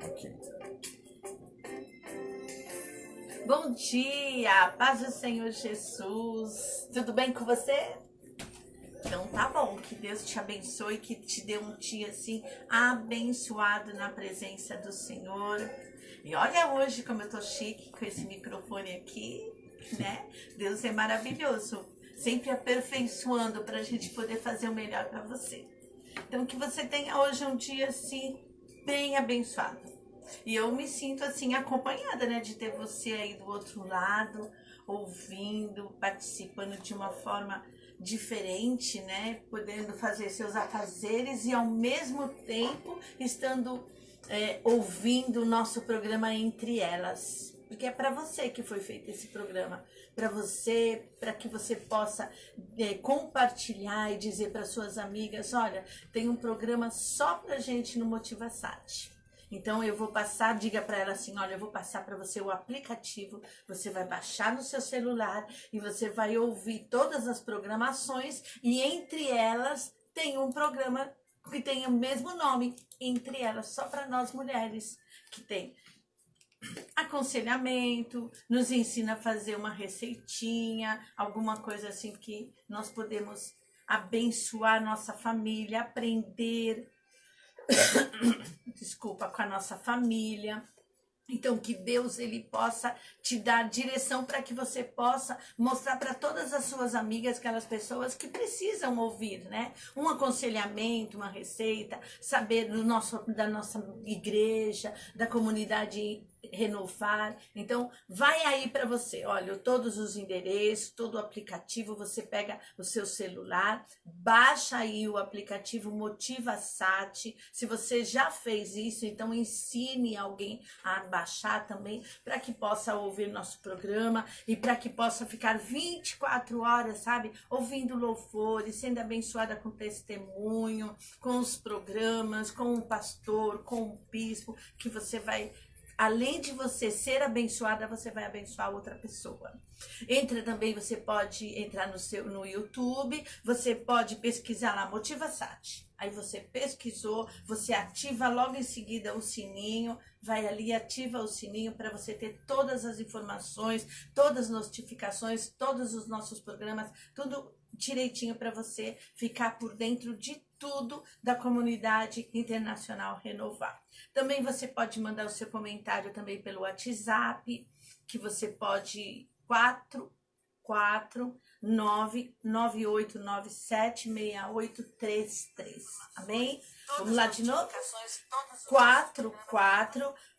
Aqui. Bom dia, paz do Senhor Jesus. Tudo bem com você? Então tá bom, que Deus te abençoe, que te dê um dia assim abençoado na presença do Senhor. E olha hoje como eu tô chique com esse microfone aqui, né? Deus é maravilhoso, sempre aperfeiçoando pra gente poder fazer o melhor pra você. Então que você tenha hoje um dia assim bem abençoado. E eu me sinto assim acompanhada, né, de ter você aí do outro lado, ouvindo, participando de uma forma diferente, né, podendo fazer seus afazeres e ao mesmo tempo estando ouvindo o nosso programa Entre Elas. Porque é para você que foi feito esse programa, para você, para que você possa compartilhar e dizer para suas amigas, olha, tem um programa só pra gente no Motiva Sat. Então eu vou passar, diga para ela assim, olha, eu vou passar para você o aplicativo, você vai baixar no seu celular e você vai ouvir todas as programações e entre elas tem um programa que tem o mesmo nome, Entre Elas, só para nós mulheres, que tem aconselhamento, nos ensina a fazer uma receitinha, alguma coisa assim que nós podemos abençoar nossa família, aprender desculpa, com a nossa família. Então que Deus ele possa te dar direção para que você possa mostrar para todas as suas amigas, aquelas pessoas que precisam ouvir, né? Um aconselhamento, uma receita, saber da nossa igreja, da comunidade Renovar. Então vai aí para você, olha, todos os endereços, todo o aplicativo, você pega o seu celular, baixa aí o aplicativo Motiva Sat. Se você já fez isso, então ensine alguém a baixar também, para que possa ouvir nosso programa e para que possa ficar 24 horas, sabe, ouvindo louvores, sendo abençoada com testemunho, com os programas, com o pastor, com o bispo, que você vai, além de você ser abençoada, você vai abençoar outra pessoa. Entra também, você pode entrar no YouTube, você pode pesquisar lá Motiva Sat. Aí você pesquisou, você ativa logo em seguida o sininho, vai ali, ativa o sininho para você ter todas as informações, todas as notificações, todos os nossos programas, tudo direitinho para você ficar por dentro de tudo da comunidade internacional Renovar. Também você pode mandar o seu comentário também pelo WhatsApp, que você pode 44998976833. Amém? Vamos lá de novo?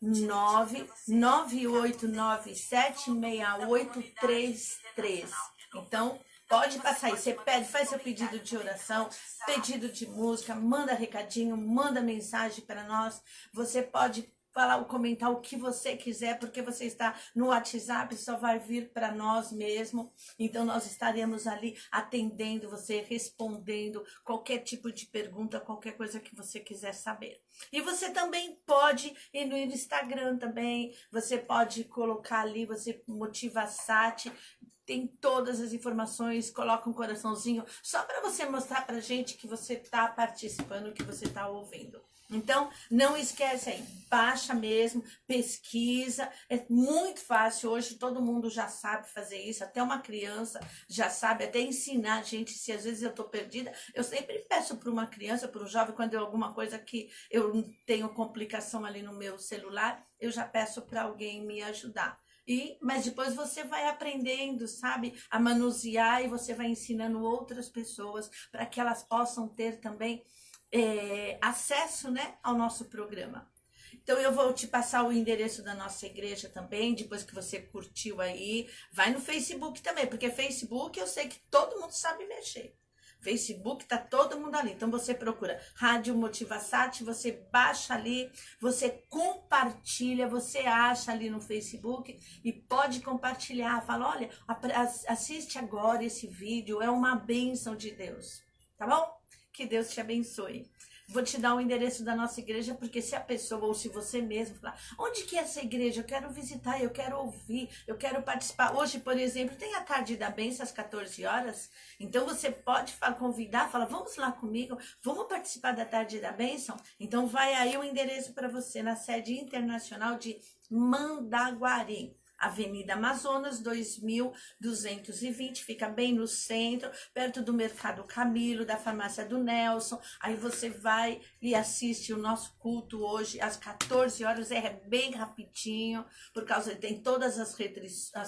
44998976833. Então, pode passar aí, você pede, faz seu pedido de oração, pedido de música, manda recadinho, manda mensagem para nós. Você pode falar, comentar o que você quiser, porque você está no WhatsApp, só vai vir para nós mesmo. Então nós estaremos ali atendendo você, respondendo qualquer tipo de pergunta, qualquer coisa que você quiser saber. E você também pode ir no Instagram também, você pode colocar ali, você Motiva Sat, tem todas as informações, coloca um coraçãozinho, só para você mostrar pra gente que você tá participando, que você tá ouvindo. Então, não esquece aí, baixa mesmo, pesquisa, é muito fácil, hoje todo mundo já sabe fazer isso, até uma criança já sabe, até ensinar a gente, se às vezes eu tô perdida, eu sempre peço para uma criança, para um jovem, quando eu alguma coisa que eu tenho complicação ali no meu celular, eu já peço para alguém me ajudar. Mas depois você vai aprendendo, sabe, a manusear e você vai ensinando outras pessoas para que elas possam ter também acesso, né, ao nosso programa. Então eu vou te passar o endereço da nossa igreja também, depois que você curtiu aí. Vai no Facebook também, porque Facebook eu sei que todo mundo sabe mexer. Facebook tá todo mundo ali. Então você procura Rádio Motiva Sat, você baixa ali, você compartilha, você acha ali no Facebook e pode compartilhar. Fala, olha, assiste agora esse vídeo, é uma bênção de Deus. Tá bom? Que Deus te abençoe. Vou te dar o endereço da nossa igreja, porque se a pessoa, ou se você mesmo falar, onde que é essa igreja? Eu quero visitar, eu quero ouvir, eu quero participar. Hoje, por exemplo, tem a Tarde da Bênção às 14 horas. Então você pode convidar, fala, vamos lá comigo, vamos participar da Tarde da Bênção? Então vai aí o endereço para você, na sede internacional de Mandaguari. Avenida Amazonas, 2220, fica bem no centro, perto do Mercado Camilo, da farmácia do Nelson. Aí você vai e assiste o nosso culto hoje às 14 horas, é bem rapidinho, por causa tem todas as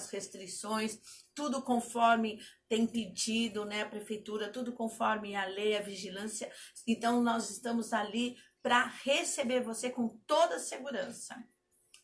restrições, tudo conforme tem pedido, né, a prefeitura, tudo conforme a lei, a vigilância. Então nós estamos ali para receber você com toda a segurança.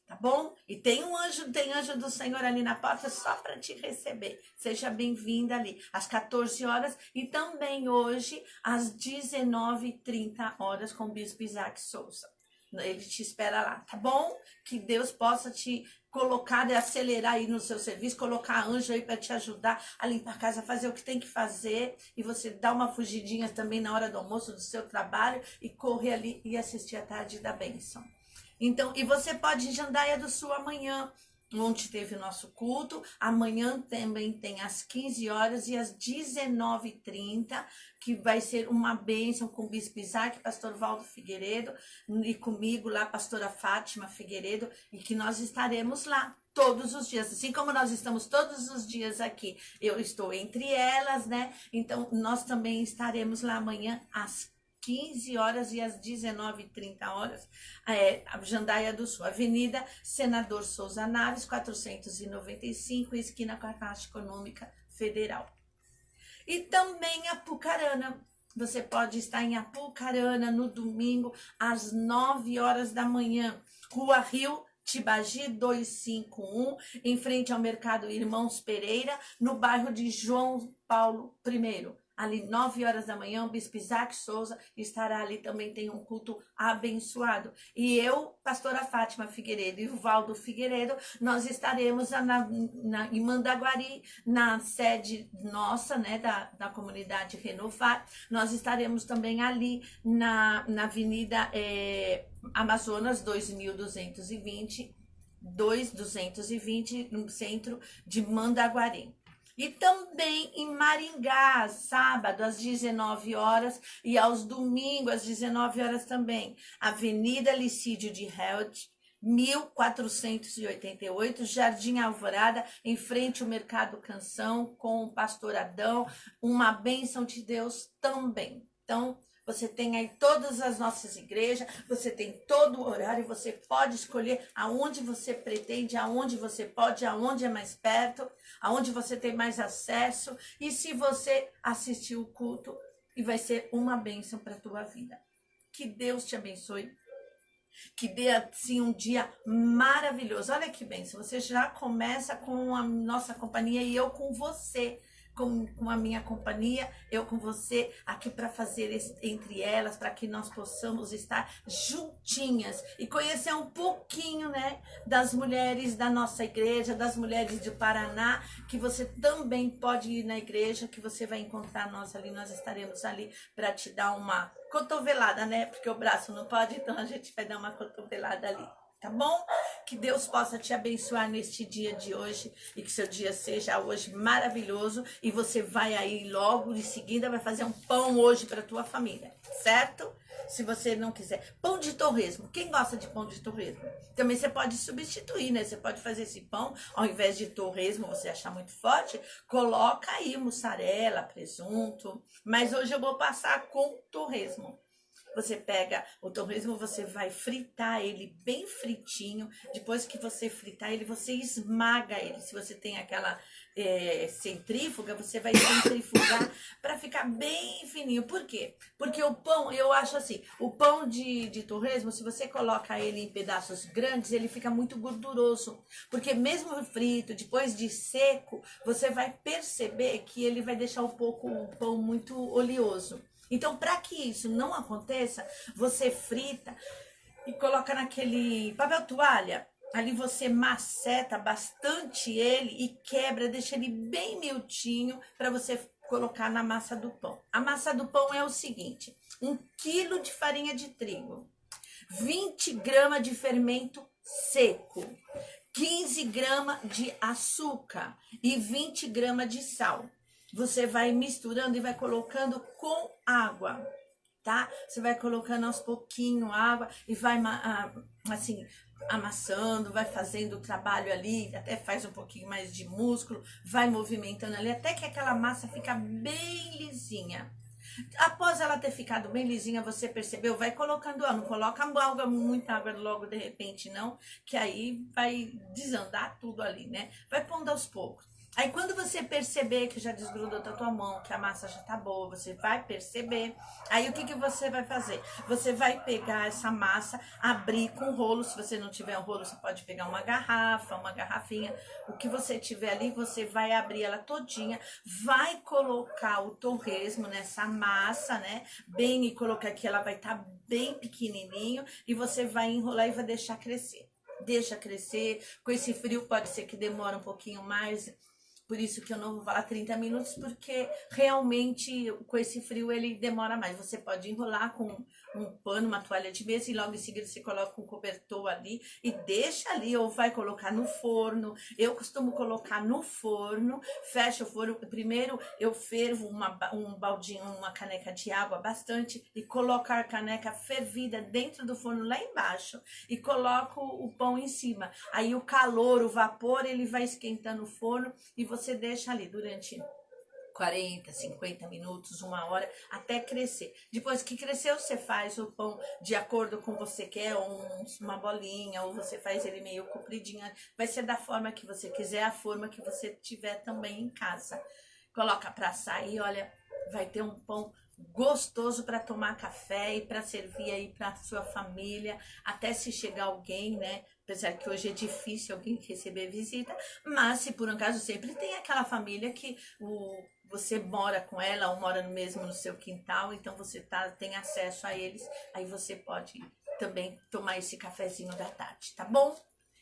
Tá bom? E tem anjo do Senhor ali na porta só para te receber. Seja bem-vinda ali, às 14 horas e também hoje às 19h30 com o Bispo Isaac Souza. Ele te espera lá, tá bom? Que Deus possa te colocar e acelerar aí no seu serviço, colocar anjo aí para te ajudar a limpar a casa, fazer o que tem que fazer e você dar uma fugidinha também na hora do almoço do seu trabalho e correr ali e assistir a Tarde da Bênção. Então, e você pode ir em Jandaia do Sul amanhã, onde teve o nosso culto. Amanhã também tem às 15 horas e às 19h30, que vai ser uma bênção com o Bispo Isaac, pastor Valdo Figueiredo, e comigo lá, pastora Fátima Figueiredo, e que nós estaremos lá todos os dias, assim como nós estamos todos os dias aqui, eu estou entre elas, né? Então, nós também estaremos lá amanhã às 15 horas e às 19h30, Jandaia do Sul, Avenida Senador Souza Naves, 495, esquina com a Caixa Econômica Federal. E também Apucarana. Você pode estar em Apucarana no domingo, às 9 horas da manhã, Rua Rio Tibagi 251, em frente ao Mercado Irmãos Pereira, no bairro de João Paulo I. Ali, 9 horas da manhã, o Bispo Isaac Souza estará ali, também tem um culto abençoado. E eu, pastora Fátima Figueiredo e o Valdo Figueiredo, nós estaremos em Mandaguari, na sede nossa, né, da comunidade Renovar. Nós estaremos também ali na Avenida Amazonas 2220, no centro de Mandaguari. E também em Maringá, sábado, às 19 horas e aos domingos, às 19 horas também. Avenida Licídio de Held, 1488, Jardim Alvorada, em frente ao Mercado Canção, com o pastor Adão, uma bênção de Deus também. Então, você tem aí todas as nossas igrejas, você tem todo o horário, você pode escolher aonde você pretende, aonde você pode, aonde é mais perto, aonde você tem mais acesso. E se você assistir o culto, e vai ser uma bênção para a tua vida. Que Deus te abençoe. Que dê assim um dia maravilhoso. Olha que bênção, você já começa com a nossa companhia e eu com você. Com a minha companhia, eu com você, aqui para fazer entre elas, para que nós possamos estar juntinhas e conhecer um pouquinho, né, das mulheres da nossa igreja, das mulheres de Paraná, que você também pode ir na igreja, que você vai encontrar nós ali, nós estaremos ali para te dar uma cotovelada, né, porque o braço não pode, então a gente vai dar uma cotovelada ali. Tá bom? Que Deus possa te abençoar neste dia de hoje e que seu dia seja hoje maravilhoso e você vai aí logo em seguida vai fazer um pão hoje para tua família, certo? Se você não quiser, pão de torresmo. Quem gosta de pão de torresmo? Também você pode substituir, né? Você pode fazer esse pão, ao invés de torresmo, você achar muito forte, coloca aí mussarela, presunto, mas hoje eu vou passar com torresmo. Você pega o torresmo, você vai fritar ele bem fritinho. Depois que você fritar ele, você esmaga ele. Se você tem aquela centrífuga, você vai centrifugar para ficar bem fininho. Por quê? Porque o pão, eu acho assim, o pão de torresmo, se você coloca ele em pedaços grandes, ele fica muito gorduroso. Porque mesmo frito, depois de seco, você vai perceber que ele vai deixar um pouco o pão muito oleoso. Então, para que isso não aconteça, você frita e coloca naquele papel toalha. Ali você maceta bastante ele e quebra, deixa ele bem miudinho para você colocar na massa do pão. A massa do pão é o seguinte: 1 quilo de farinha de trigo, 20 gramas de fermento seco, 15 gramas de açúcar e 20 gramas de sal. Você vai misturando e vai colocando com água, tá? Você vai colocando aos pouquinhos água e vai assim amassando, vai fazendo o trabalho ali, até faz um pouquinho mais de músculo, vai movimentando ali até que aquela massa fica bem lisinha. Após ela ter ficado bem lisinha, você percebeu? Vai colocando água, não coloca muita água logo de repente não, que aí vai desandar tudo ali, né? Vai pondo aos poucos. Aí quando você perceber que já desgrudou da tua mão, que a massa já tá boa, você vai perceber. Aí o que você vai fazer? Você vai pegar essa massa, abrir com rolo. Se você não tiver um rolo, você pode pegar uma garrafa, uma garrafinha. O que você tiver ali, você vai abrir ela todinha, vai colocar o torresmo nessa massa, né? Bem, e colocar aqui, ela vai estar bem pequenininho e você vai enrolar e vai deixar crescer. Deixa crescer. Com esse frio pode ser que demore um pouquinho mais. Por isso que eu não vou falar 30 minutos, porque realmente com esse frio ele demora mais. Você pode enrolar com um pano, uma toalha de mesa e logo em seguida você coloca um cobertor ali e deixa ali, ou vai colocar no forno. Eu costumo colocar no forno, fecha o forno. Primeiro eu fervo um baldinho, uma caneca de água bastante e coloco a caneca fervida dentro do forno lá embaixo e coloco o pão em cima. Aí o calor, o vapor, ele vai esquentando o forno e você deixa ali durante 40, 50 minutos, 1 hora, até crescer. Depois que cresceu, você faz o pão de acordo com você quer, uma bolinha, ou você faz ele meio compridinho. Vai ser da forma que você quiser, a forma que você tiver também em casa. Coloca para assar e olha, vai ter um pão gostoso para tomar café e para servir aí para sua família, até se chegar alguém, né? Apesar que hoje é difícil alguém receber visita, mas se por um acaso sempre tem aquela família que você mora com ela ou mora mesmo no seu quintal, então você tem acesso a eles, aí você pode também tomar esse cafezinho da tarde, tá bom?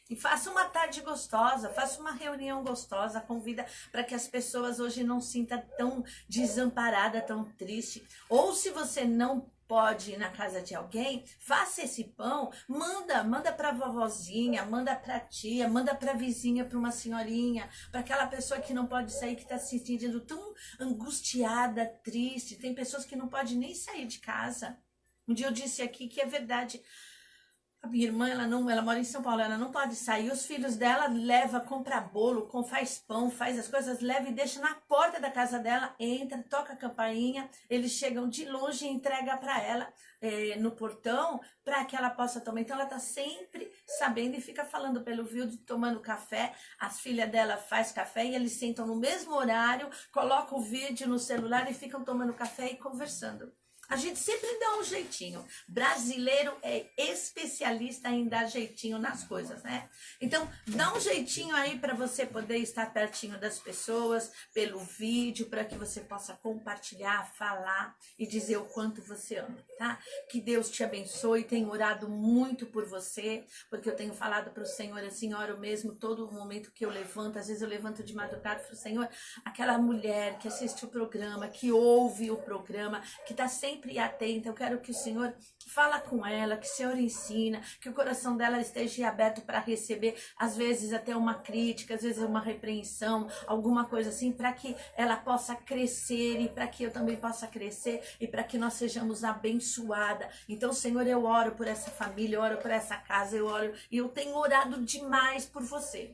E faça uma tarde gostosa, faça uma reunião gostosa, convida para que as pessoas hoje não se sintam tão desamparada, tão triste. Ou se você não pode ir na casa de alguém, faça esse pão, manda para a vovozinha, manda para a tia, manda para a vizinha, para uma senhorinha, para aquela pessoa que não pode sair, que está se sentindo tão angustiada, triste. Tem pessoas que não podem nem sair de casa. Um dia eu disse aqui que é verdade. A minha irmã, ela mora em São Paulo, ela não pode sair. Os filhos dela compra bolo, faz pão, faz as coisas, leva e deixa na porta da casa dela, entra, toca a campainha, eles chegam de longe e entrega para ela no portão, para que ela possa tomar. Então ela tá sempre sabendo e fica falando pelo vídeo, tomando café. As filhas dela faz café e eles sentam no mesmo horário, colocam o vídeo no celular e ficam tomando café e conversando. A gente sempre dá um jeitinho. Brasileiro é especialista em dar jeitinho nas coisas, né? Então, dá um jeitinho aí para você poder estar pertinho das pessoas, pelo vídeo, para que você possa compartilhar, falar e dizer o quanto você ama, tá? Que Deus te abençoe. Tenho orado muito por você, porque eu tenho falado para o Senhor assim, oro mesmo, todo momento que eu levanto, às vezes eu levanto de madrugada e falo, Senhor, aquela mulher que assiste o programa, que ouve o programa, que está sempre atenta, eu quero que o Senhor fala com ela, que o Senhor ensina, que o coração dela esteja aberto para receber, às vezes até uma crítica, às vezes uma repreensão, alguma coisa assim, para que ela possa crescer e para que eu também possa crescer e para que nós sejamos abençoadas. Então, Senhor, eu oro por essa família, eu oro por essa casa, eu oro e eu tenho orado demais por você.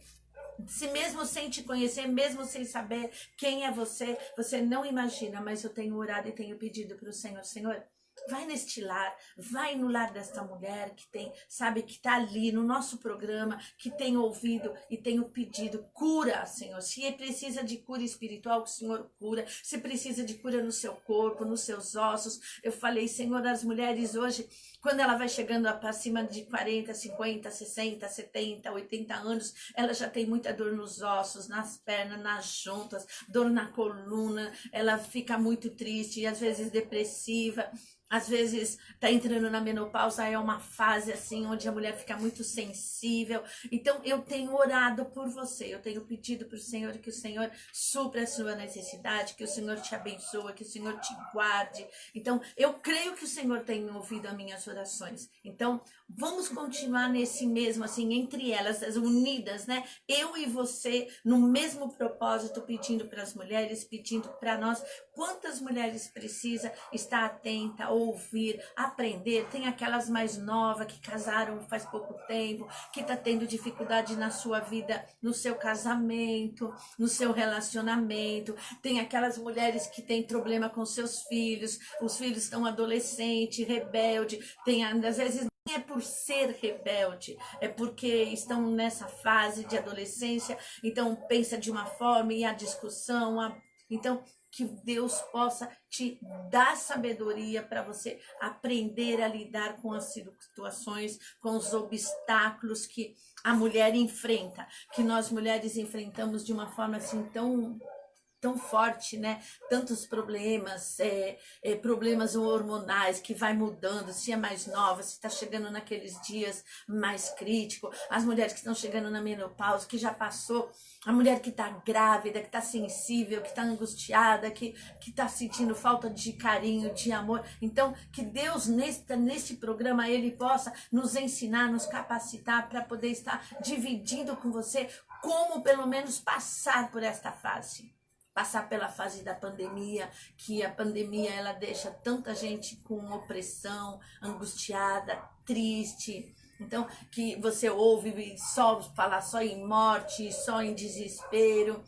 Se mesmo sem te conhecer, mesmo sem saber quem é você, você não imagina, mas eu tenho orado e tenho pedido para o Senhor, Senhor, vai neste lar, vai no lar desta mulher que tem, sabe, que está ali no nosso programa, que tem ouvido e tenho pedido, cura, Senhor. Se precisa de cura espiritual, que o Senhor cura. Se precisa de cura no seu corpo, nos seus ossos. Eu falei, Senhor, as mulheres hoje, quando ela vai chegando para cima de 40, 50, 60, 70, 80 anos, ela já tem muita dor nos ossos, nas pernas, nas juntas, dor na coluna, ela fica muito triste e às vezes depressiva. às vezes tá entrando na menopausa, é uma fase assim onde a mulher fica muito sensível. Então eu tenho orado por você, eu tenho pedido para o Senhor que o Senhor supra a sua necessidade, que o Senhor te abençoe, que o Senhor te guarde. Então eu creio que o Senhor tem ouvido as minhas orações. Então vamos continuar nesse mesmo, assim, entre elas, as unidas, né? Eu e você, no mesmo propósito, pedindo para as mulheres, pedindo para nós. Quantas mulheres precisa estar atenta, ouvir, aprender? Tem aquelas mais novas que casaram faz pouco tempo, que tá tendo dificuldade na sua vida, no seu casamento, no seu relacionamento. Tem aquelas mulheres que têm problema com seus filhos, os filhos estão adolescentes, rebelde, tem às vezes é por ser rebelde, é porque estão nessa fase de adolescência, então pensa de uma forma e a discussão, então que Deus possa te dar sabedoria para você aprender a lidar com as situações, com os obstáculos que a mulher enfrenta, que nós mulheres enfrentamos de uma forma assim tão forte, né? Tantos problemas, problemas hormonais que vai mudando, se é mais nova, se está chegando naqueles dias mais críticos, as mulheres que estão chegando na menopausa, que já passou, a mulher que está grávida, que está sensível, que está angustiada, que está sentindo falta de carinho, de amor. Então, que Deus, neste programa, Ele possa nos ensinar, nos capacitar para poder estar dividindo com você como, pelo menos, passar por esta fase. Passar pela fase da pandemia, que a pandemia ela deixa tanta gente com opressão, angustiada, triste. Então, que você ouve só falar só em morte, só em desespero.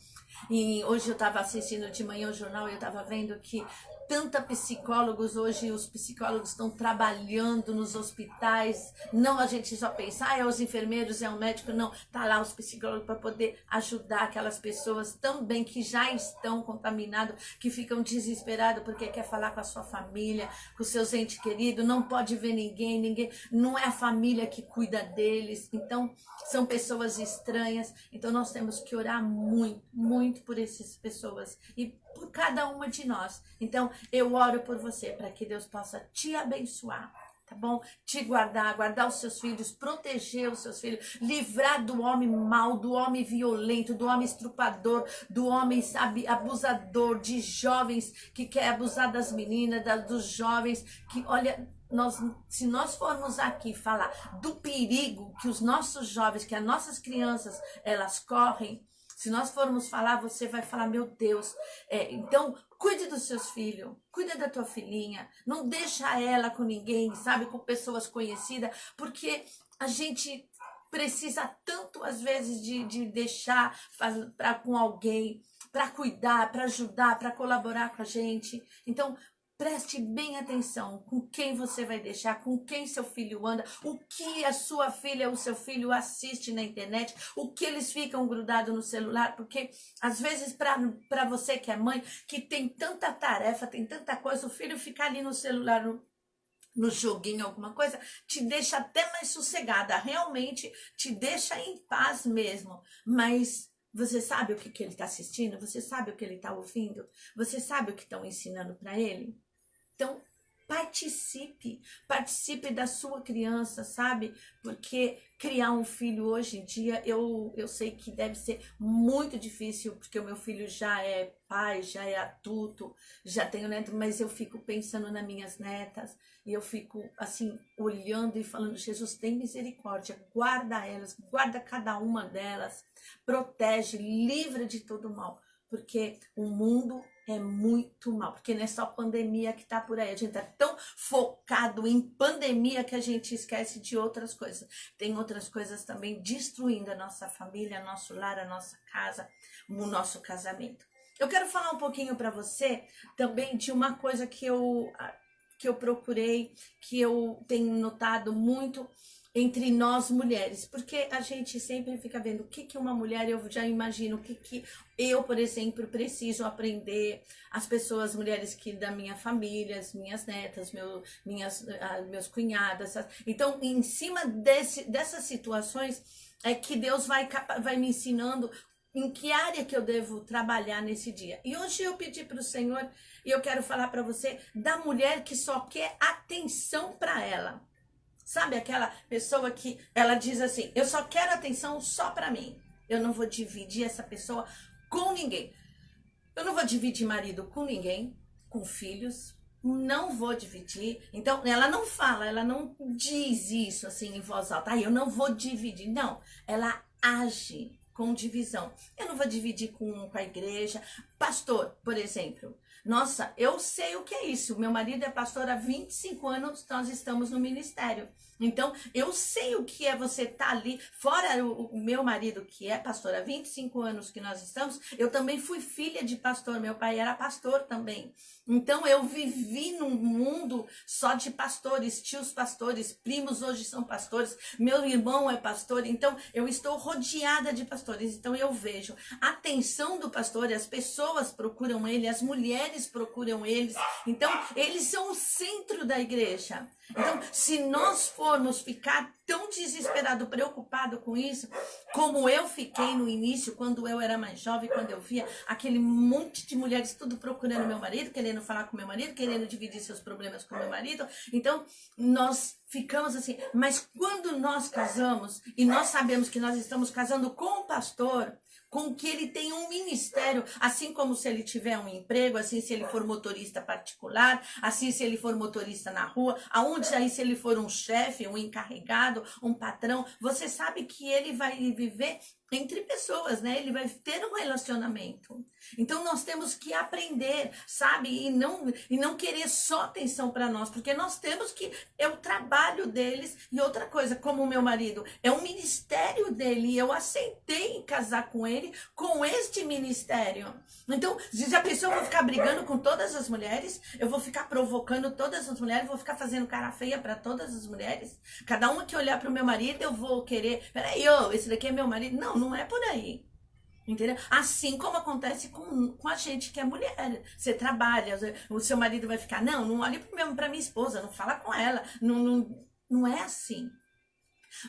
E hoje eu estava assistindo de manhã o jornal e eu estava vendo que tanta psicólogos hoje, os psicólogos estão trabalhando nos hospitais, não a gente só pensa, é os enfermeiros, é o médico, não, tá lá os psicólogos para poder ajudar aquelas pessoas também que já estão contaminadas, que ficam desesperadas porque quer falar com a sua família, com os seus entes queridos, não pode ver ninguém, não é a família que cuida deles, então são pessoas estranhas, então nós temos que orar muito por essas pessoas e por cada uma de nós. Então, eu oro por você para que Deus possa te abençoar, tá bom? Te guardar os seus filhos, proteger os seus filhos, livrar do homem mau, do homem violento, do homem estrupador, do homem, sabe, abusador, de jovens que quer abusar das meninas, dos jovens que, olha, se nós formos aqui falar do perigo que os nossos jovens, que as nossas crianças, elas correm, se nós formos falar, você vai falar, meu Deus, então cuide dos seus filhos, cuida da tua filhinha, não deixa ela com ninguém, sabe, com pessoas conhecidas, porque a gente precisa tanto, às vezes, de deixar com alguém, para cuidar, para ajudar, para colaborar com a gente. Então, preste bem atenção com quem você vai deixar, com quem seu filho anda, o que a sua filha ou seu filho assiste na internet, o que eles ficam grudados no celular, porque às vezes para você que é mãe, que tem tanta tarefa, tem tanta coisa, o filho ficar ali no celular, no joguinho, alguma coisa, te deixa até mais sossegada, realmente te deixa em paz mesmo, mas você sabe o que ele está assistindo? Você sabe o que ele está ouvindo? Você sabe o que estão ensinando para ele? Então, participe da sua criança, sabe? Porque criar um filho hoje em dia, eu sei que deve ser muito difícil, porque o meu filho já é pai, já é adulto, já tenho neto, mas eu fico pensando nas minhas netas, e eu fico assim, olhando e falando, Jesus, tem misericórdia, guarda elas, guarda cada uma delas, protege, livra de todo mal, porque o mundo é muito mal, porque não é só pandemia que tá por aí, a gente tá tão focado em pandemia que a gente esquece de outras coisas, tem outras coisas também destruindo a nossa família, nosso lar, a nossa casa, o nosso casamento. Eu quero falar um pouquinho para você também de uma coisa que eu procurei, que eu tenho notado muito entre nós mulheres, porque a gente sempre fica vendo o que uma mulher, eu já imagino o que eu, por exemplo, preciso aprender, as pessoas, mulheres que da minha família, as minhas netas, meus cunhadas, então em cima dessas situações é que Deus vai me ensinando em que área que eu devo trabalhar nesse dia. E hoje eu pedi para o Senhor, e eu quero falar para você da mulher que só quer atenção para ela. Sabe aquela pessoa que ela diz assim, eu só quero atenção só para mim. Eu não vou dividir essa pessoa com ninguém. Eu não vou dividir marido com ninguém, com filhos. Não vou dividir. Então, ela não fala, ela não diz isso assim em voz alta. Eu não vou dividir. Não, ela age com divisão. Eu não vou dividir com a igreja. Pastor, por exemplo. Nossa, eu sei o que é isso. Meu marido é pastor há 25 anos, nós estamos no ministério. Então, eu sei o que é você estar ali. Fora o meu marido, que é pastor há 25 anos que nós estamos, eu também fui filha de pastor. Meu pai era pastor também. Então, eu vivi num mundo só de pastores, tios pastores, primos hoje são pastores, meu irmão é pastor. Então, eu estou rodeada de pastores. Então, eu vejo a atenção do pastor, as pessoas procuram ele, as mulheres procuram eles. Então, eles são o centro da igreja. Então, se nós formos ficar tão desesperado, preocupado com isso, como eu fiquei no início, quando eu era mais jovem, quando eu via aquele monte de mulheres tudo procurando meu marido, querendo falar com meu marido, querendo dividir seus problemas com meu marido, então nós ficamos assim. Mas quando nós casamos, e nós sabemos que nós estamos casando com o pastor, com que ele tem um ministério, assim como se ele tiver um emprego, assim se ele for motorista particular, assim se ele for motorista na rua, aonde aí se ele for um chefe, um encarregado, um patrão, você sabe que ele vai viver entre pessoas, né? Ele vai ter um relacionamento. Então nós temos que aprender, sabe? E não querer só atenção para nós, porque nós temos que, é o trabalho deles. E outra coisa, como o meu marido, é o ministério dele, e eu aceitei casar com ele com este ministério. Então, se a pessoa vai ficar brigando com todas as mulheres, eu vou ficar provocando todas as mulheres, vou ficar fazendo cara feia para todas as mulheres. Cada uma que olhar para o meu marido, eu vou querer, peraí, esse daqui é meu marido. Não é por aí. Entendeu? Assim como acontece com a gente que é mulher. Você trabalha, o seu marido vai ficar, não olhe para minha esposa, não fala com ela. Não é assim.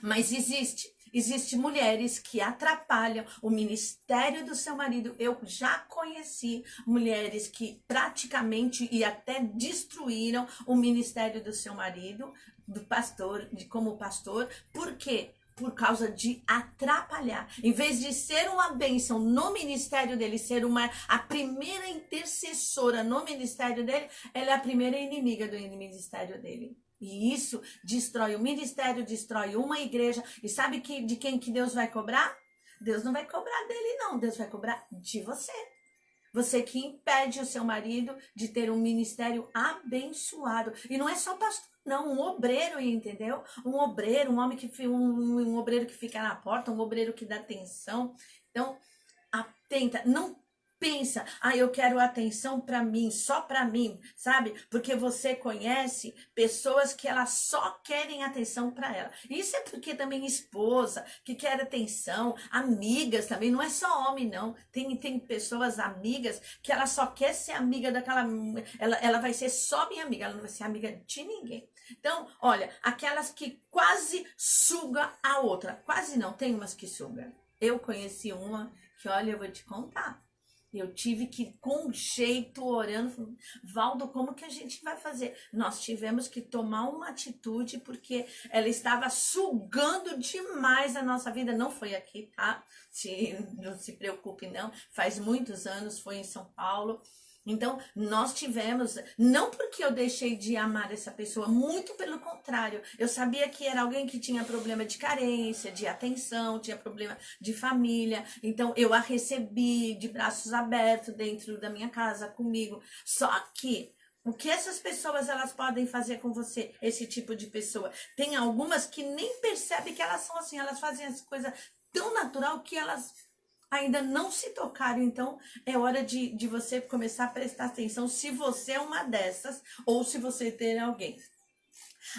Mas existe mulheres que atrapalham o ministério do seu marido. Eu já conheci mulheres que praticamente e até destruíram o ministério do seu marido, do pastor, como pastor. Por quê? Por causa de atrapalhar. Em vez de ser uma bênção no ministério dele, ser a primeira intercessora no ministério dele, ela é a primeira inimiga do ministério dele. E isso destrói o ministério, destrói uma igreja. E sabe de quem que Deus vai cobrar? Deus não vai cobrar dele, não. Deus vai cobrar de você. Você que impede o seu marido de ter um ministério abençoado. E não é só pastor, não, um obreiro, entendeu? Um obreiro, um obreiro que fica na porta, um obreiro que dá atenção. Então, atenta, não pensa, eu quero atenção para mim, só para mim, sabe? Porque você conhece pessoas que elas só querem atenção para ela. Isso é porque também esposa que quer atenção, amigas também, não é só homem não. Tem pessoas amigas que ela só quer ser amiga daquela, ela vai ser só minha amiga, ela não vai ser amiga de ninguém. Então, olha, aquelas que quase suga a outra, quase não, tem umas que suga. Eu conheci uma que, olha, eu vou te contar. Eu tive que, com jeito, orando, Valdo, como que a gente vai fazer? Nós tivemos que tomar uma atitude, porque ela estava sugando demais a nossa vida. Não foi aqui, tá? Não se preocupe, não. Faz muitos anos, foi em São Paulo. Então, nós tivemos, não porque eu deixei de amar essa pessoa, muito pelo contrário. Eu sabia que era alguém que tinha problema de carência, de atenção, tinha problema de família. Então, eu a recebi de braços abertos dentro da minha casa, comigo. Só que, o que essas pessoas elas podem fazer com você, esse tipo de pessoa? Tem algumas que nem percebem que elas são assim, elas fazem essa coisa tão natural que elas ainda não se tocaram. Então é hora de você começar a prestar atenção se você é uma dessas ou se você tem alguém.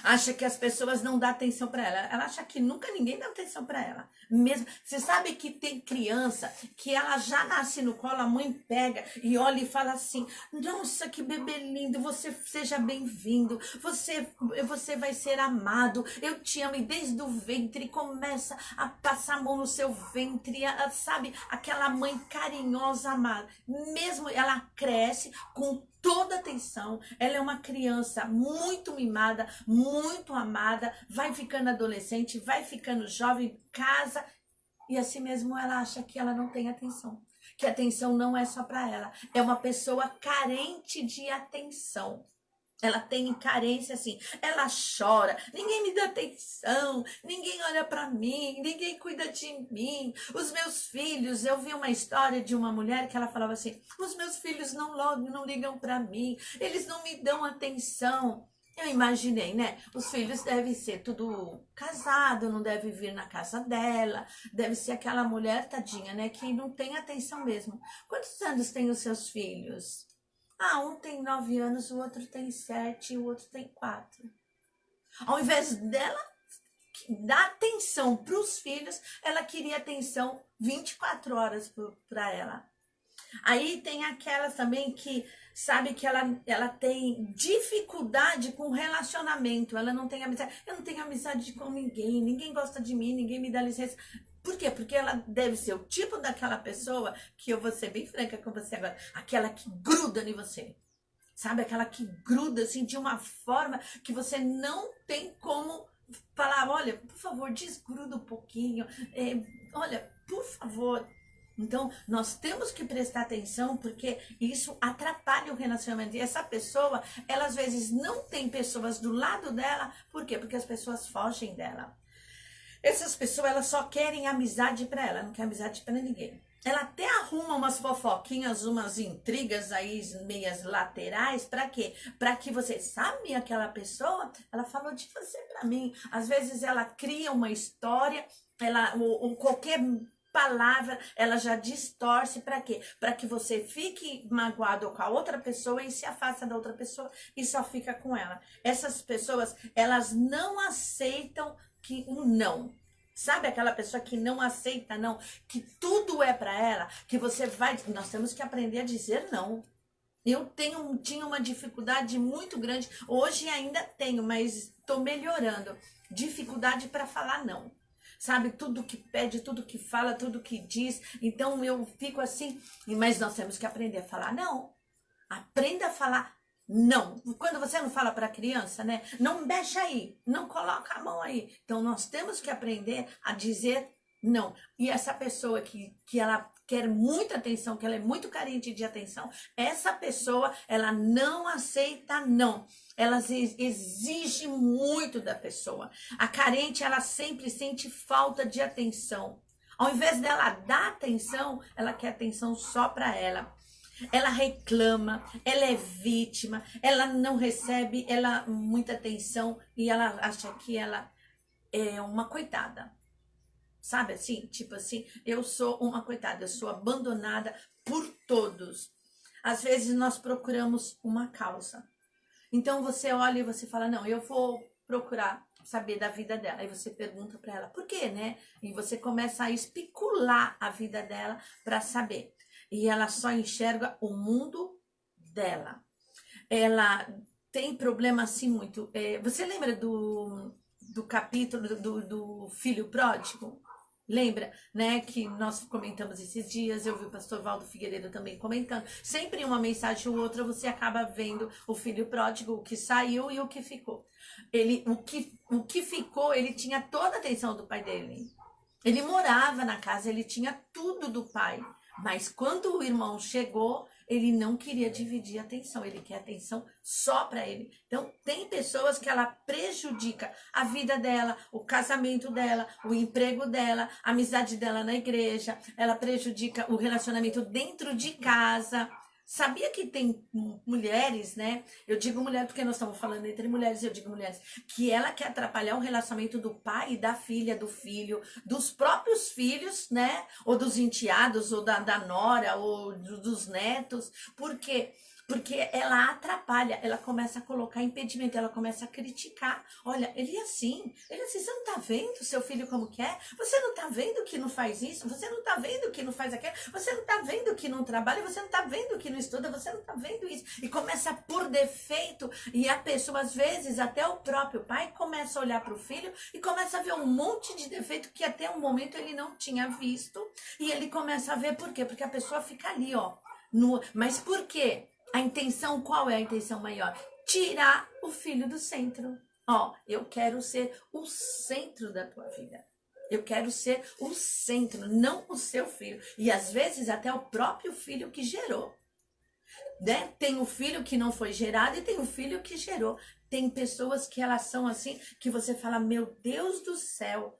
Acha que as pessoas não dão atenção para ela. Ela acha que nunca ninguém dá atenção para ela. Mesmo, você sabe que tem criança que ela já nasce no colo, a mãe pega e olha e fala assim: "Nossa, que bebê lindo, você seja bem-vindo. Você vai ser amado. Eu te amo". E desde o ventre começa a passar a mão no seu ventre, sabe? Aquela mãe carinhosa, amada. Mesmo ela cresce com toda atenção, ela é uma criança muito mimada, muito amada, vai ficando adolescente, vai ficando jovem, casa, e assim mesmo ela acha que ela não tem atenção, que a atenção não é só para ela, é uma pessoa carente de atenção. Ela tem carência assim, ela chora, ninguém me dá atenção, ninguém olha para mim, ninguém cuida de mim. Os meus filhos, eu vi uma história de uma mulher que ela falava assim: "Os meus filhos não ligam para mim, eles não me dão atenção". Eu imaginei, né? Os filhos devem ser tudo casado, não deve vir na casa dela, deve ser aquela mulher tadinha, né, que não tem atenção mesmo. Quantos anos têm os seus filhos? Ah, um tem 9 anos, o outro tem 7, e o outro tem 4. Ao invés dela dar atenção para os filhos, ela queria atenção 24 horas para ela. Aí tem aquelas também que sabe que ela tem dificuldade com relacionamento, ela não tem amizade. Eu não tenho amizade com ninguém, ninguém gosta de mim, ninguém me dá licença. Por quê? Porque ela deve ser o tipo daquela pessoa que eu vou ser bem franca com você agora, aquela que gruda em você. Sabe? Aquela que gruda assim de uma forma que você não tem como falar: "Olha, por favor, desgruda um pouquinho. Olha, por favor". Então, nós temos que prestar atenção porque isso atrapalha o relacionamento. E essa pessoa, ela às vezes não tem pessoas do lado dela. Por quê? Porque as pessoas fogem dela. Essas pessoas, elas só querem amizade para ela, não quer amizade para ninguém. Ela até arruma umas fofoquinhas, umas intrigas aí, meias laterais, para quê? Para que você, sabe aquela pessoa, ela falou de você para mim. Às vezes ela cria uma história, ou qualquer palavra, ela já distorce para quê? Para que você fique magoado com a outra pessoa e se afasta da outra pessoa e só fica com ela. Essas pessoas, elas não aceitam que um não. Sabe aquela pessoa que não aceita não, que tudo é para ela, que você vai, nós temos que aprender a dizer não. Eu tinha uma dificuldade muito grande, hoje ainda tenho, mas estou melhorando. Dificuldade para falar não. Sabe, tudo que pede, tudo que fala, tudo que diz. Então eu fico assim, mas nós temos que aprender a falar não. Aprenda a falar não. Quando você não fala para a criança, né? Não mexe aí, não coloca a mão aí. Então nós temos que aprender a dizer não. E essa pessoa que ela quer muita atenção, que ela é muito carente de atenção, essa pessoa, ela não aceita não. Ela exige muito da pessoa. A carente, ela sempre sente falta de atenção. Ao invés dela dar atenção, ela quer atenção só para ela. Ela reclama, ela é vítima, ela não recebe muita atenção e ela acha que ela é uma coitada. Sabe assim? Tipo assim, eu sou uma coitada, eu sou abandonada por todos. Às vezes nós procuramos uma causa. Então você olha e você fala: "Não, eu vou procurar saber da vida dela". Aí você pergunta para ela: "Por quê, né?" E você começa a especular a vida dela para saber. E ela só enxerga o mundo dela. Ela tem problema assim muito. Você lembra do capítulo do filho pródigo? Lembra, né, que nós comentamos esses dias, eu vi o pastor Valdo Figueiredo também comentando. Sempre uma mensagem ou outra você acaba vendo o filho pródigo, o que saiu e o que ficou. O que ficou, ele tinha toda a atenção do pai dele. Ele morava na casa, ele tinha tudo do pai. Mas quando o irmão chegou, ele não queria dividir a atenção, ele quer atenção só para ele. Então, tem pessoas que ela prejudica a vida dela, o casamento dela, o emprego dela, a amizade dela na igreja, ela prejudica o relacionamento dentro de casa. Sabia que tem mulheres, né? Eu digo mulher porque nós estamos falando entre mulheres, eu digo mulheres, que ela quer atrapalhar o relacionamento do pai e da filha, do filho, dos próprios filhos, né? Ou dos enteados, ou da nora, ou dos netos. Por quê? Porque ela atrapalha, ela começa a colocar impedimento, ela começa a criticar. Olha, ele é assim, você não tá vendo seu filho como quer? Você não tá vendo que não faz isso? Você não tá vendo que não faz aquilo? Você não tá vendo que não trabalha? Você não tá vendo que não estuda? Você não tá vendo isso? E começa por defeito, e a pessoa, às vezes, até o próprio pai, começa a olhar para o filho e começa a ver um monte de defeito que até o momento ele não tinha visto. E ele começa a ver por quê? Porque a pessoa fica ali, ó. Mas por quê? A intenção, qual é a intenção maior? Tirar o filho do centro. Ó, eu quero ser o centro da tua vida. Eu quero ser o centro, não o seu filho. E às vezes até o próprio filho que gerou. Né? Tem o filho que não foi gerado e tem o filho que gerou. Tem pessoas que elas são assim, que você fala, meu Deus do céu.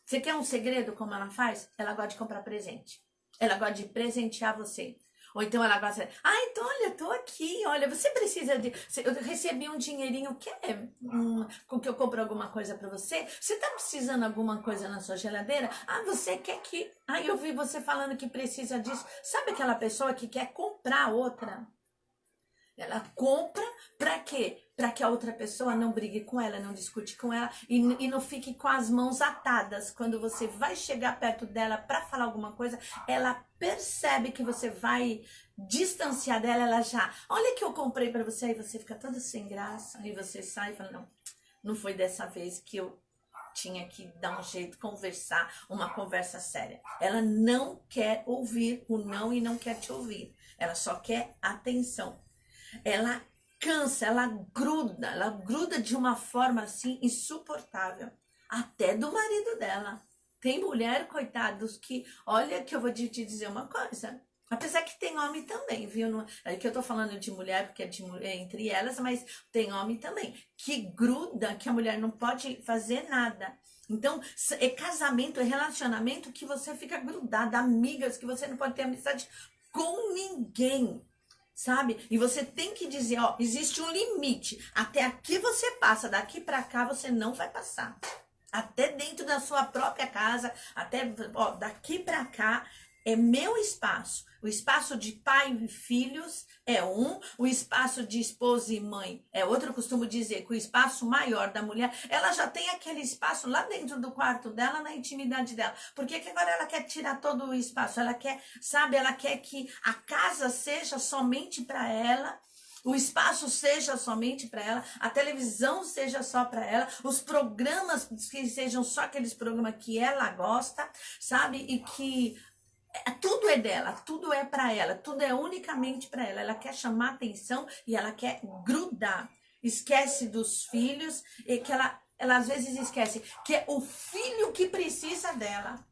Você quer um segredo como ela faz? Ela gosta de comprar presente. Ela gosta de presentear você. Ou então ela gosta de, então olha, eu tô aqui, olha, você precisa de, eu recebi um dinheirinho, quer com que eu compro alguma coisa pra você? Você tá precisando de alguma coisa na sua geladeira? Você quer que, eu vi você falando que precisa disso. Sabe aquela pessoa que quer comprar outra? Ela compra para quê? Para que a outra pessoa não brigue com ela, não discute com ela e não fique com as mãos atadas. Quando você vai chegar perto dela para falar alguma coisa, ela percebe que você vai distanciar dela, ela já, olha que eu comprei para você, aí você fica todo sem graça, aí você sai e fala, não foi dessa vez que eu tinha que dar um jeito, conversar, uma conversa séria. Ela não quer ouvir o não e não quer te ouvir. Ela só quer atenção. Ela cansa, ela gruda de uma forma assim insuportável, até do marido dela. Tem mulher, coitados, que, olha que eu vou te dizer uma coisa, apesar que tem homem também, viu? Não, é que eu tô falando de mulher, porque é entre elas, mas tem homem também, que gruda, que a mulher não pode fazer nada. Então, é casamento, é relacionamento que você fica grudada, amigas, que você não pode ter amizade com ninguém. Sabe? E você tem que dizer, ó, existe um limite. Até aqui você passa, daqui para cá você não vai passar. Até dentro da sua própria casa, até, ó, daqui para cá é meu espaço. O espaço de pai e filhos é um, o espaço de esposa e mãe é outro. Eu costumo dizer que o espaço maior da mulher, ela já tem aquele espaço lá dentro do quarto dela, na intimidade dela. Por que agora ela quer tirar todo o espaço? Ela quer, sabe, ela quer que a casa seja somente para ela. O espaço seja somente para ela, a televisão seja só para ela, os programas que sejam só aqueles programas que ela gosta, sabe? E que tudo é dela, tudo é para ela, tudo é unicamente para ela. Ela quer chamar atenção e ela quer grudar. Esquece dos filhos e que ela às vezes esquece que é o filho que precisa dela.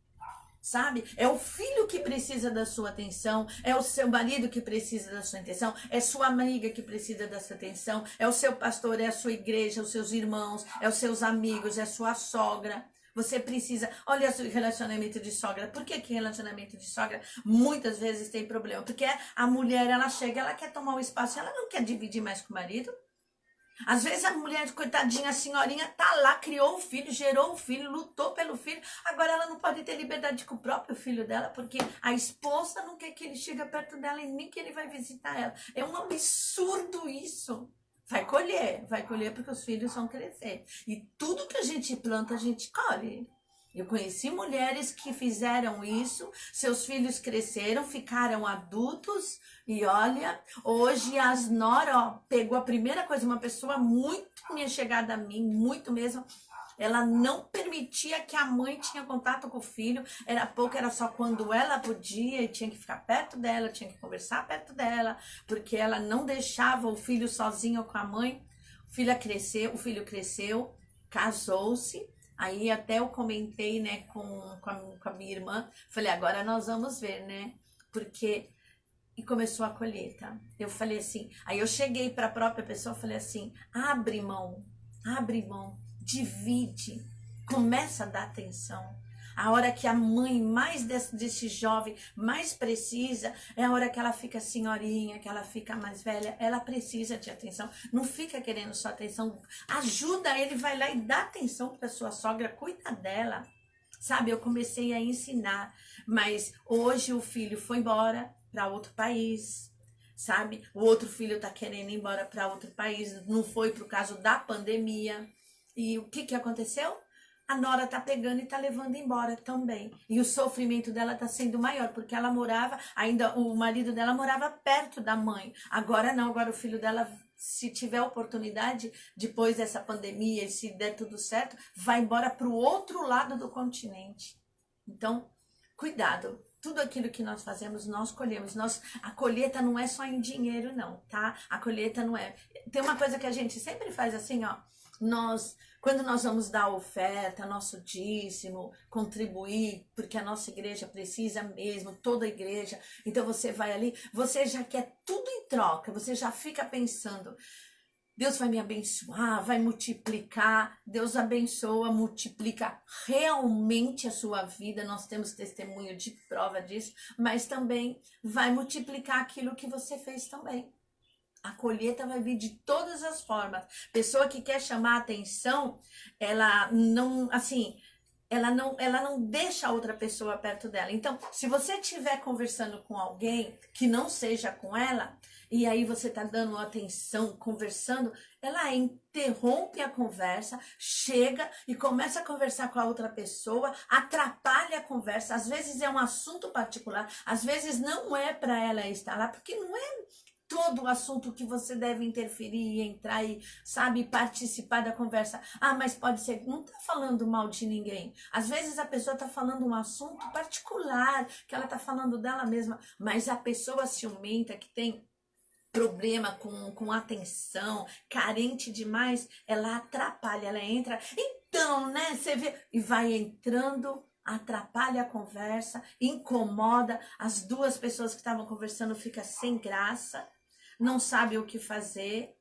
Sabe? É o filho que precisa da sua atenção, é o seu marido que precisa da sua atenção, é sua amiga que precisa da sua atenção, é o seu pastor, é a sua igreja, os seus irmãos, é os seus amigos, é a sua sogra. Você precisa, olha o relacionamento de sogra. Por que relacionamento de sogra muitas vezes tem problema? Porque a mulher, ela chega, ela quer tomar o espaço, ela não quer dividir mais com o marido. Às vezes a mulher, coitadinha, a senhorinha, tá lá, criou o filho, gerou o filho, lutou pelo filho. Agora ela não pode ter liberdade com o próprio filho dela, porque a esposa não quer que ele chegue perto dela e nem que ele vai visitar ela. É um absurdo isso. Vai colher porque os filhos vão crescer. E tudo que a gente planta, a gente colhe. Eu conheci mulheres que fizeram isso, seus filhos cresceram, ficaram adultos e olha, hoje as noras, ó, pegou a primeira coisa, uma pessoa muito minha chegada a mim, muito mesmo, ela não permitia que a mãe tinha contato com o filho, era pouco, era só quando ela podia e tinha que ficar perto dela, tinha que conversar perto dela, porque ela não deixava o filho sozinho com a mãe. O filho cresceu, casou-se. Aí até eu comentei, né, com a minha irmã, falei, agora nós vamos ver, né, porque, e começou a colheita. Eu falei assim, aí eu cheguei para a própria pessoa, falei assim, abre mão, divide, começa a dar atenção. A hora que a mãe mais desse jovem mais precisa, é a hora que ela fica senhorinha, que ela fica mais velha, ela precisa de atenção. Não fica querendo só atenção, ajuda ele, vai lá e dá atenção para sua sogra, cuida dela. Sabe, eu comecei a ensinar, mas hoje o filho foi embora para outro país. sabe? O outro filho tá querendo ir embora para outro país, não foi por causa da pandemia. E o que que aconteceu? A nora tá pegando e tá levando embora também. E o sofrimento dela tá sendo maior, porque ela morava, ainda o marido dela morava perto da mãe. Agora não, agora o filho dela, se tiver oportunidade, depois dessa pandemia, e se der tudo certo, vai embora para o outro lado do continente. Então, cuidado. Tudo aquilo que nós fazemos, nós colhemos. A colheita não é só em dinheiro, não, tá? A colheita não é. Tem uma coisa que a gente sempre faz assim, ó. Quando nós vamos dar oferta, nosso dízimo, contribuir, porque a nossa igreja precisa mesmo, toda a igreja. Então você vai ali, você já quer tudo em troca, você já fica pensando, Deus vai me abençoar, vai multiplicar. Deus abençoa, multiplica realmente a sua vida. Nós temos testemunho de prova disso, mas também vai multiplicar aquilo que você fez também. A colheita vai vir de todas as formas. Pessoa que quer chamar a atenção, ela não, assim, ela não deixa a outra pessoa perto dela. Então, se você estiver conversando com alguém que não seja com ela, e aí você tá dando atenção, conversando, ela interrompe a conversa, chega e começa a conversar com a outra pessoa, atrapalha a conversa. Às vezes é um assunto particular, às vezes não é para ela estar lá, porque não é todo o assunto que você deve interferir e entrar e, sabe, participar da conversa. Ah, mas pode ser, não tá falando mal de ninguém. Às vezes a pessoa tá falando um assunto particular, que ela tá falando dela mesma, mas a pessoa ciumenta que tem problema com atenção, carente demais, ela atrapalha, ela entra. Então, né, você vê, e vai entrando, atrapalha a conversa, incomoda, as duas pessoas que estavam conversando ficam sem graça, não sabe o que fazer.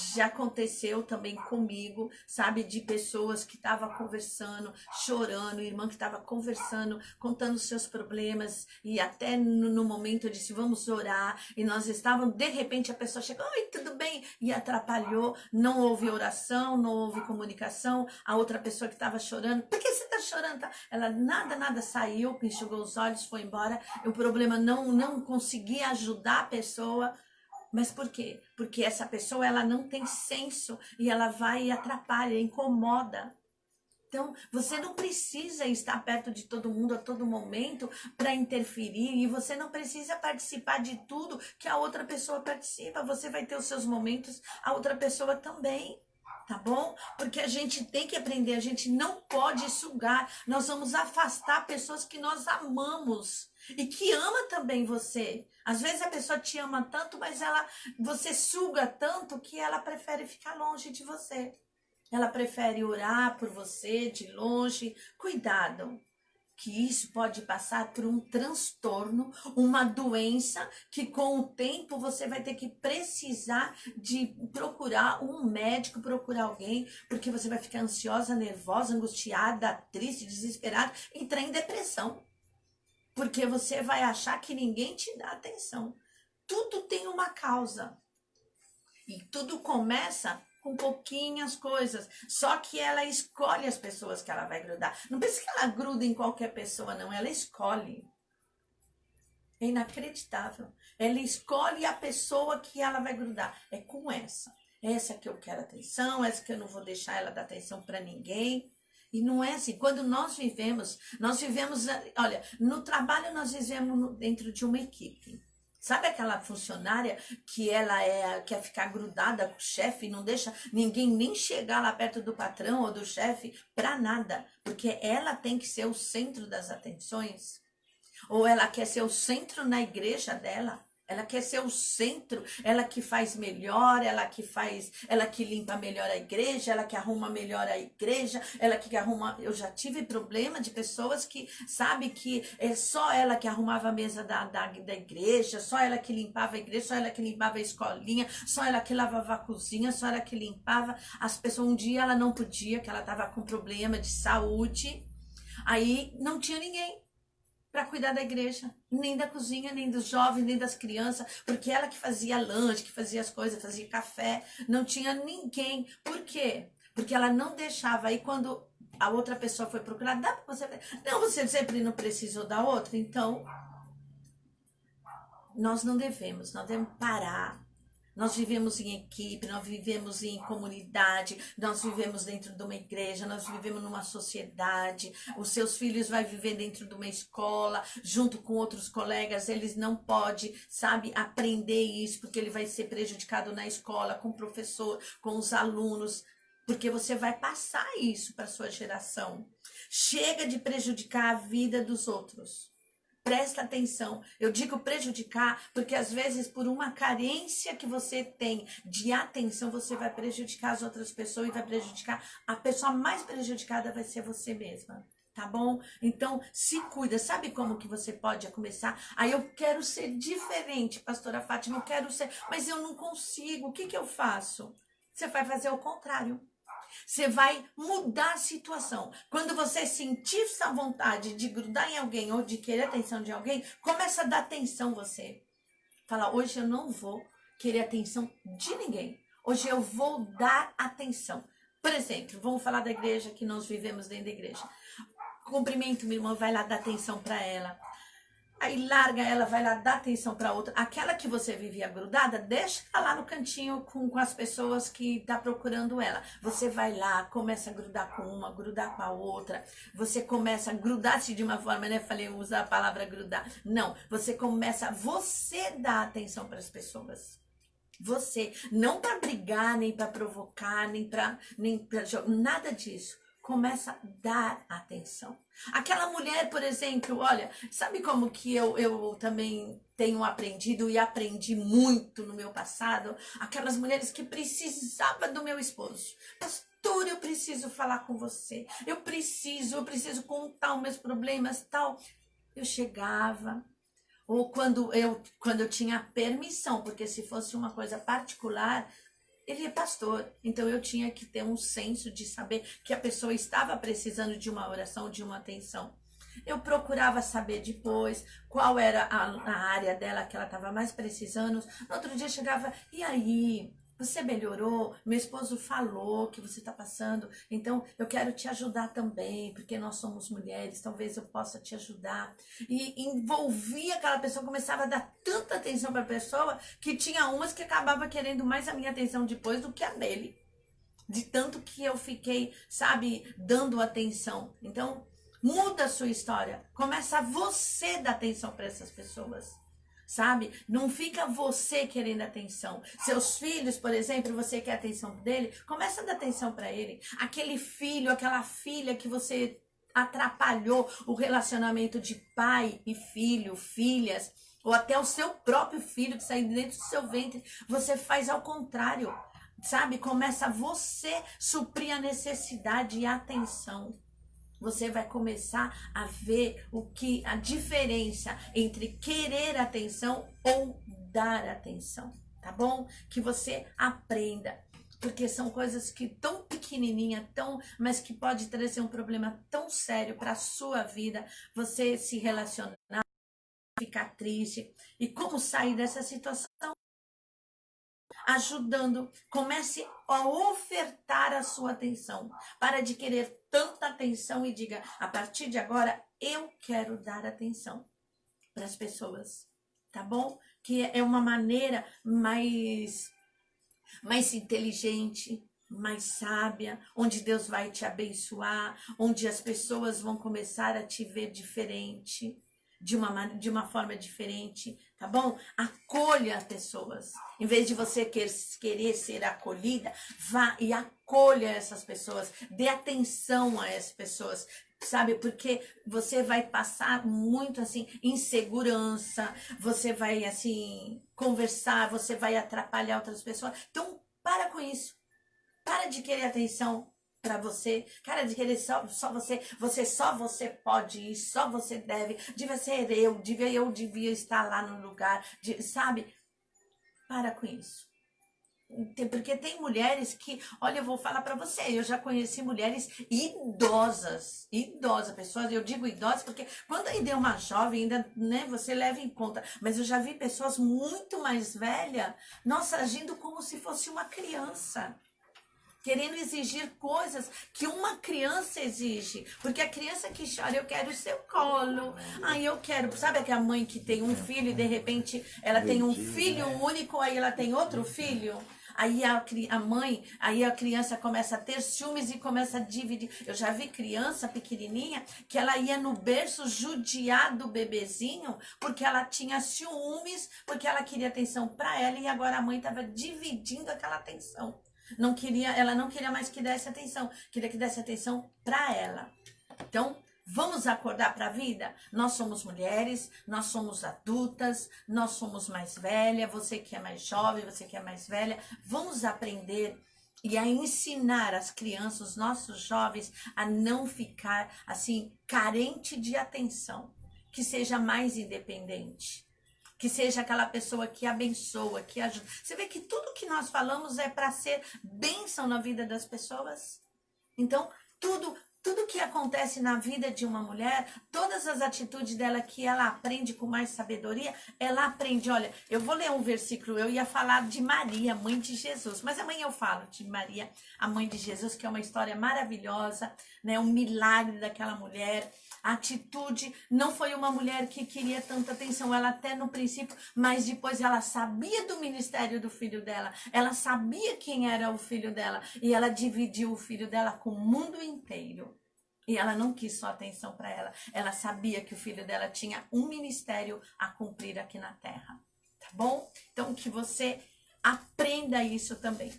Já aconteceu também comigo, sabe, de pessoas que estavam conversando, chorando, irmã que estava conversando, contando seus problemas, e até no momento eu disse, vamos orar, e nós estávamos, de repente a pessoa chegou, oi, tudo bem? E atrapalhou, não houve oração, não houve comunicação, a outra pessoa que estava chorando, por que você está chorando? Tá? Ela nada, saiu, enxugou os olhos, foi embora, o problema não conseguia ajudar a pessoa. Mas por quê? Porque essa pessoa ela não tem senso e ela vai e atrapalha, incomoda. Então, você não precisa estar perto de todo mundo a todo momento para interferir e você não precisa participar de tudo que a outra pessoa participa. Você vai ter os seus momentos, a outra pessoa também. Tá bom? Porque a gente tem que aprender, a gente não pode sugar. Nós vamos afastar pessoas que nós amamos e que ama também você. Às vezes a pessoa te ama tanto, mas você suga tanto que ela prefere ficar longe de você. Ela prefere orar por você de longe. Cuidado, que isso pode passar por um transtorno, uma doença que com o tempo você vai ter que precisar de procurar um médico, procurar alguém, porque você vai ficar ansiosa, nervosa, angustiada, triste, desesperada, entrar em depressão. Porque você vai achar que ninguém te dá atenção. Tudo tem uma causa. E tudo começa com pouquinhas coisas. Só que ela escolhe as pessoas que ela vai grudar. Não pense que ela gruda em qualquer pessoa, não. Ela escolhe. É inacreditável. Ela escolhe a pessoa que ela vai grudar. É com essa. Essa que eu quero atenção, essa que eu não vou deixar ela dar atenção para ninguém. E não é assim. Quando nós vivemos, olha, no trabalho nós vivemos dentro de uma equipe. Sabe aquela funcionária que quer ficar grudada com o chefe e não deixa ninguém nem chegar lá perto do patrão ou do chefe para nada, porque ela tem que ser o centro das atenções? Ou ela quer ser o centro na igreja dela? Ela quer ser o centro, ela que faz melhor, ela que limpa melhor a igreja, ela que arruma melhor a igreja, ela que arruma. Eu já tive problema de pessoas que sabe que é só ela que arrumava a mesa da igreja, só ela que limpava a igreja, só ela que limpava a escolinha, só ela que lavava a cozinha, só ela que limpava as pessoas. Um dia ela não podia, que ela estava com problema de saúde, aí não tinha ninguém para cuidar da igreja, nem da cozinha, nem dos jovens, nem das crianças, porque ela que fazia lanche, que fazia as coisas, fazia café, não tinha ninguém. Por quê? Porque ela não deixava. Aí quando a outra pessoa foi procurar, dá para você... Não, você sempre não precisou da outra, então nós não devemos, nós devemos parar. Nós vivemos em equipe, nós vivemos em comunidade, nós vivemos dentro de uma igreja, nós vivemos numa sociedade. Os seus filhos vão viver dentro de uma escola, junto com outros colegas. Eles não podem, sabe, aprender isso, porque ele vai ser prejudicado na escola, com o professor, com os alunos, porque você vai passar isso para a sua geração. Chega de prejudicar a vida dos outros. Presta atenção, eu digo prejudicar, porque às vezes por uma carência que você tem de atenção, você vai prejudicar as outras pessoas e vai prejudicar, a pessoa mais prejudicada vai ser você mesma, tá bom? Então, se cuida, sabe como que você pode começar? Aí eu quero ser diferente, pastora Fátima, eu quero ser, mas eu não consigo, o que que eu faço? Você vai fazer o contrário. Você vai mudar a situação. Quando você sentir essa vontade de grudar em alguém ou de querer a atenção de alguém, começa a dar atenção você. Fala, hoje eu não vou querer atenção de ninguém. Hoje eu vou dar atenção. Por exemplo, vamos falar da igreja que nós vivemos dentro da igreja. Cumprimento minha irmã, vai lá dar atenção para ela. Aí larga ela, vai lá dar atenção para outra. Aquela que você vivia grudada, deixa ela lá no cantinho com as pessoas que tá procurando ela. Você vai lá, começa a grudar com uma, grudar com a outra. Você começa a grudar-se de uma forma, né? Falei, usar a palavra grudar. Não, você dá atenção para as pessoas. Você, não para brigar, nem para provocar, nem para nada disso. Começa a dar atenção. Aquela mulher, por exemplo, olha, sabe como que eu também tenho aprendido e aprendi muito no meu passado? Aquelas mulheres que precisavam do meu esposo. Pastor, eu preciso falar com você. Eu preciso contar os meus problemas, tal. Eu chegava, ou quando eu tinha permissão, porque se fosse uma coisa particular, ele é pastor, então eu tinha que ter um senso de saber que a pessoa estava precisando de uma oração, de uma atenção. Eu procurava saber depois qual era a área dela que ela estava mais precisando. No outro dia chegava, e aí? Você melhorou? Meu esposo falou que você está passando, então eu quero te ajudar também, porque nós somos mulheres, talvez eu possa te ajudar. E envolvia aquela pessoa, começava a dar tanta atenção para a pessoa, que tinha umas que acabava querendo mais a minha atenção depois do que a dele. De tanto que eu fiquei, sabe, dando atenção. Então, muda a sua história. Começa você dar atenção para essas pessoas. Sabe? Não fica você querendo atenção. Seus filhos, por exemplo, você quer atenção dele, começa a dar atenção para ele. Aquele filho, aquela filha que você atrapalhou o relacionamento de pai e filho, filhas, ou até o seu próprio filho que saiu dentro do seu ventre, você faz ao contrário. Sabe? Começa você suprir a necessidade e a atenção. Você vai começar a ver a diferença entre querer atenção ou dar atenção, tá bom? Que você aprenda, porque são coisas que tão pequenininha, mas que pode trazer um problema tão sério para a sua vida, você se relacionar, ficar triste. E como sair dessa situação? Ajudando, comece a ofertar a sua atenção. Para de querer tanta atenção e diga, a partir de agora, eu quero dar atenção para as pessoas, tá bom? Que é uma maneira mais inteligente, mais sábia, onde Deus vai te abençoar, onde as pessoas vão começar a te ver diferente, de uma forma diferente, tá bom? Acolha as pessoas. Em vez de você querer ser acolhida, vá e acolha essas pessoas. Dê atenção a essas pessoas, sabe? Porque você vai passar muito, assim, insegurança, você vai, assim, conversar, você vai atrapalhar outras pessoas. Então, para com isso. Para de querer atenção para você, cara, de querer só você pode ir, só você deve, eu devia estar lá no lugar, sabe? Para com isso. Porque tem mulheres que, olha, eu vou falar para você, eu já conheci mulheres idosas, pessoas, eu digo idosas porque quando ainda é uma jovem, ainda, né, você leva em conta, mas eu já vi pessoas muito mais velhas, nossa, agindo como se fosse uma criança. querendo exigir coisas que uma criança exige. Porque a criança que chora, eu quero o seu colo. Aí eu quero, sabe aquela mãe que tem um filho e de repente ela tem um filho único, aí ela tem outro filho? Aí a mãe, aí a criança começa a ter ciúmes e começa a dividir. Eu já vi criança pequenininha que ela ia no berço judiar do bebezinho porque ela tinha ciúmes, porque ela queria atenção para ela e agora a mãe estava dividindo aquela atenção. Não queria, ela não queria mais que desse atenção, queria que desse atenção para ela. Então, vamos acordar para a vida? Nós somos mulheres, nós somos adultas, nós somos mais velha, você que é mais jovem, você que é mais velha, vamos aprender e a ensinar as crianças, os nossos jovens, a não ficar assim, carente de atenção, que seja mais independente. Que seja aquela pessoa que abençoa, que ajuda. Você vê que tudo que nós falamos é para ser bênção na vida das pessoas? Então, tudo que acontece na vida de uma mulher, todas as atitudes dela que ela aprende com mais sabedoria, ela aprende. Olha, eu vou ler um versículo, eu ia falar de Maria, mãe de Jesus, mas amanhã eu falo de Maria, a mãe de Jesus, que é uma história maravilhosa, né? Um milagre daquela mulher. A atitude não foi uma mulher que queria tanta atenção, ela até no princípio, mas depois ela sabia do ministério do filho dela, ela sabia quem era o filho dela, e ela dividiu o filho dela com o mundo inteiro. E ela não quis só atenção para ela, ela sabia que o filho dela tinha um ministério a cumprir aqui na terra, tá bom? Então que você aprenda isso também.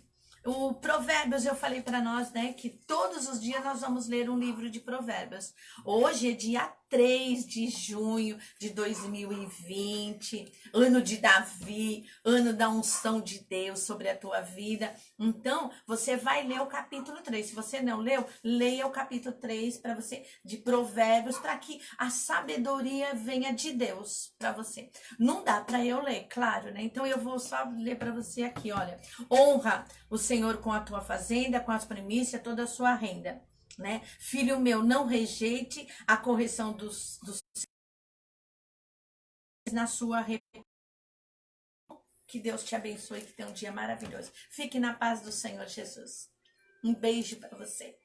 O Provérbios, eu falei para nós, né, que todos os dias nós vamos ler um livro de Provérbios. Hoje é dia 3 de junho de 2020, ano de Davi, ano da unção de Deus sobre a tua vida. Então, você vai ler o capítulo 3. Se você não leu, leia o capítulo 3 para você, de Provérbios, para que a sabedoria venha de Deus para você. Não dá para eu ler, claro, né? Então, eu vou só ler para você aqui, olha. Honra o Senhor com a tua fazenda, com as primícias, toda a sua renda. Né? Filho meu, não rejeite a correção dos na sua. Que Deus te abençoe, que tenha um dia maravilhoso. Fique na paz do Senhor Jesus. Um beijo para você.